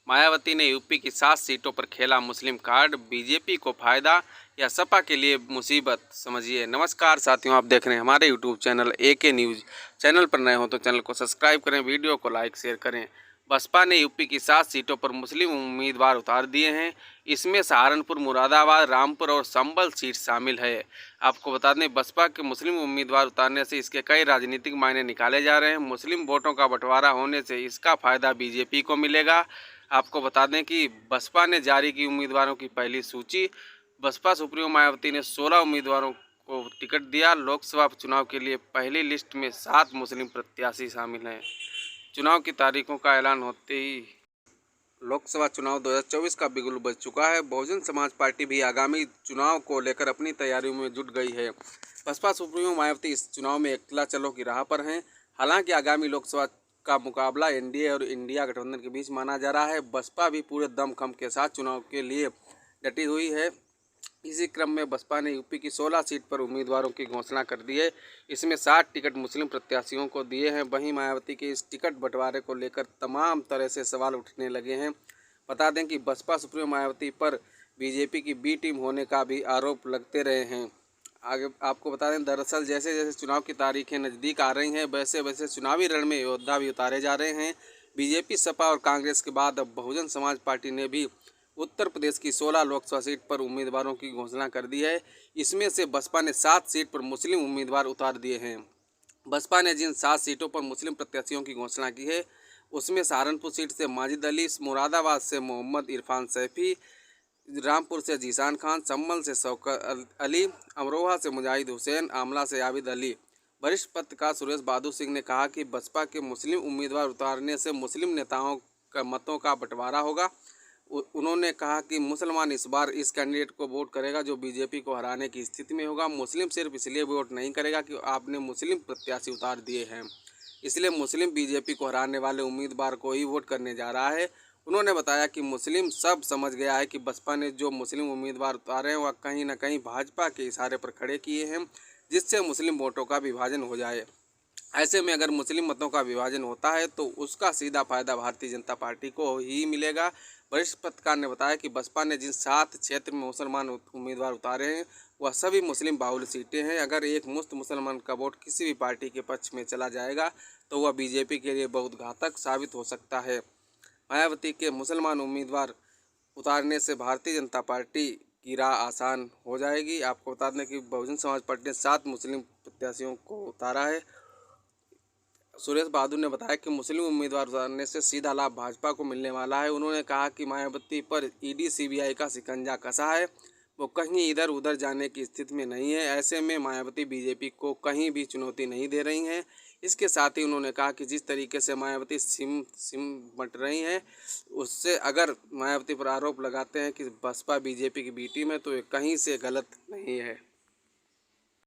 मायावती ने यूपी की 7 सीटों पर खेला मुस्लिम कार्ड, बीजेपी को फायदा या सपा के लिए मुसीबत, समझिए। नमस्कार साथियों, आप देख रहे हैं हमारे YouTube channel AK news. Channel पर नए हो तो चैनल को सब्सक्राइब करें, वीडियो को लाइक शेयर करें। बसपा ने यूपी की 7 सीटों पर मुस्लिम उम्मीदवार उतार दिए हैं। इसमें सहारनपुर, मुरादाबाद, रामपुर और संभल सीट शामिल है। आपको बता दें, बसपा के मुस्लिम उम्मीदवार उतारने से इसके कई राजनीतिक मायने निकाले जा रहे हैं। मुस्लिम वोटों का बंटवारा होने से इसका फायदा बीजेपी को मिलेगा। आपको बता दें कि बसपा ने जारी की उम्मीदवारों की पहली सूची। बसपा सुप्रीमो मायावती ने 16 उम्मीदवारों को टिकट दिया। लोकसभा चुनाव के लिए पहली लिस्ट में 7 मुस्लिम प्रत्याशी शामिल हैं। चुनाव की तारीखों का ऐलान होते ही लोकसभा चुनाव 2024 का बिगुल बज चुका है। बहुजन समाज पार्टी भी आगामी चुनाव को लेकर अपनी तैयारियों में जुट गई है। बसपा सुप्रीमो मायावती इस चुनाव में अकेला चलो की राह पर हैं। हालांकि आगामी लोकसभा का मुकाबला एनडीए और इंडिया गठबंधन के बीच माना जा रहा है। बसपा भी पूरे दमखम के साथ चुनाव के लिए डटी हुई है। इसी क्रम में बसपा ने यूपी की 16 सीट पर उम्मीदवारों की घोषणा कर दी है। इसमें 60 टिकट मुस्लिम प्रत्याशियों को दिए हैं। वहीं मायावती के इस टिकट बंटवारे को लेकर तमाम तरह से सवाल उठने लगे हैं। बता दें कि बसपा सुप्रीमो मायावती पर बीजेपी की बी टीम होने का भी आरोप लगते रहे हैं। आगे आपको बता दें, दरअसल जैसे जैसे चुनाव की तारीखें नज़दीक आ रही हैं, वैसे वैसे चुनावी रण में योद्धा भी उतारे जा रहे हैं। बीजेपी, सपा और कांग्रेस के बाद अब बहुजन समाज पार्टी ने भी उत्तर प्रदेश की 16 लोकसभा सीट पर उम्मीदवारों की घोषणा कर दी है। इसमें से बसपा ने 7 सीट पर मुस्लिम उम्मीदवार उतार दिए हैं। बसपा ने जिन 7 सीटों पर मुस्लिम प्रत्याशियों की घोषणा की है, उसमें सहारनपुर सीट से माजिद अली, मुरादाबाद से मोहम्मद इरफान सैफी, रामपुर से जीशान खान, संभल से शौकत अली, अमरोहा से मुजाहिद हुसैन, आमला से आबिद अली। वरिष्ठ पत्रकार सुरेश बहादुर सिंह ने कहा कि बसपा के मुस्लिम उम्मीदवार उतारने से मुस्लिम नेताओं का मतों का बंटवारा होगा। उन्होंने कहा कि मुसलमान इस बार इस कैंडिडेट को वोट करेगा जो बीजेपी को हराने की स्थिति में होगा। मुस्लिम सिर्फ इसलिए वोट नहीं करेगा कि आपने मुस्लिम प्रत्याशी उतार दिए हैं, इसलिए मुस्लिम बीजेपी को हराने वाले उम्मीदवार को ही वोट करने जा रहा है। उन्होंने बताया कि मुस्लिम सब समझ गया है कि बसपा ने जो मुस्लिम उम्मीदवार उतारे हैं वह कहीं न कहीं भाजपा के इशारे पर खड़े किए हैं, जिससे मुस्लिम वोटों का विभाजन हो जाए। ऐसे में अगर मुस्लिम मतों का विभाजन होता है तो उसका सीधा फायदा भारतीय जनता पार्टी को ही मिलेगा। वरिष्ठ पत्रकार ने बताया कि बसपा ने जिन 7 क्षेत्र में मुसलमान उम्मीदवार उतारे हैं वह सभी मुस्लिम बाहुल्य सीटें हैं। अगर एक मुश्त मुसलमान का वोट किसी भी पार्टी के पक्ष में चला जाएगा तो वह बीजेपी के लिए बहुत घातक साबित हो सकता है। मायावती के मुसलमान उम्मीदवार उतारने से भारतीय जनता पार्टी की राह आसान हो जाएगी। आपको बता दें कि बहुजन समाज पार्टी ने 7 मुस्लिम प्रत्याशियों को उतारा है। सुरेश बहादुर ने बताया कि मुस्लिम उम्मीदवार उतारने से सीधा लाभ भाजपा को मिलने वाला है। उन्होंने कहा कि मायावती पर ईडी सीबीआई का शिकंजा कसा है, वो कहीं इधर उधर जाने की स्थिति में नहीं है। ऐसे में मायावती बीजेपी को कहीं भी चुनौती नहीं दे रही हैं। इसके साथ ही उन्होंने कहा कि जिस तरीके से मायावती सिम बंट रही हैं, उससे अगर मायावती पर आरोप लगाते हैं कि बसपा बीजेपी की बी टीम है तो ये कहीं से गलत नहीं है।